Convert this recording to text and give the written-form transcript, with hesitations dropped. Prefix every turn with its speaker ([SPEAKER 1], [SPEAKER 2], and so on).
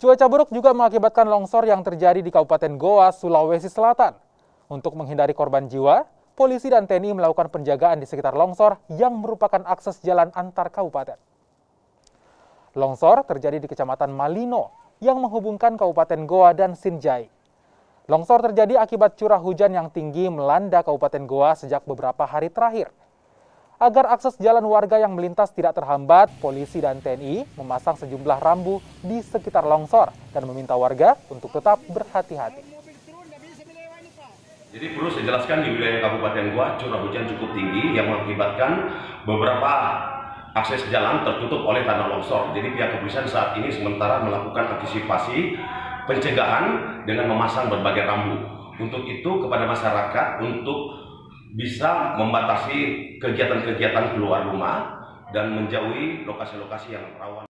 [SPEAKER 1] Cuaca buruk juga mengakibatkan longsor yang terjadi di Kabupaten Goa, Sulawesi Selatan. Untuk menghindari korban jiwa, polisi dan TNI melakukan penjagaan di sekitar longsor yang merupakan akses jalan antar kabupaten. Longsor terjadi di Kecamatan Malino yang menghubungkan Kabupaten Goa dan Sinjai. Longsor terjadi akibat curah hujan yang tinggi melanda Kabupaten Goa sejak beberapa hari terakhir. Agar akses jalan warga yang melintas tidak terhambat, polisi dan TNI memasang sejumlah rambu di sekitar longsor dan meminta warga untuk tetap berhati-hati.
[SPEAKER 2] Jadi perlu saya jelaskan, di wilayah Kabupaten Goa curah hujan cukup tinggi yang mengakibatkan beberapa akses jalan tertutup oleh tanah longsor. Jadi pihak kepolisian saat ini sementara melakukan antisipasi pencegahan dengan memasang berbagai rambu. Untuk itu kepada masyarakat untuk bisa membatasi kegiatan-kegiatan keluar rumah dan menjauhi lokasi-lokasi yang rawan.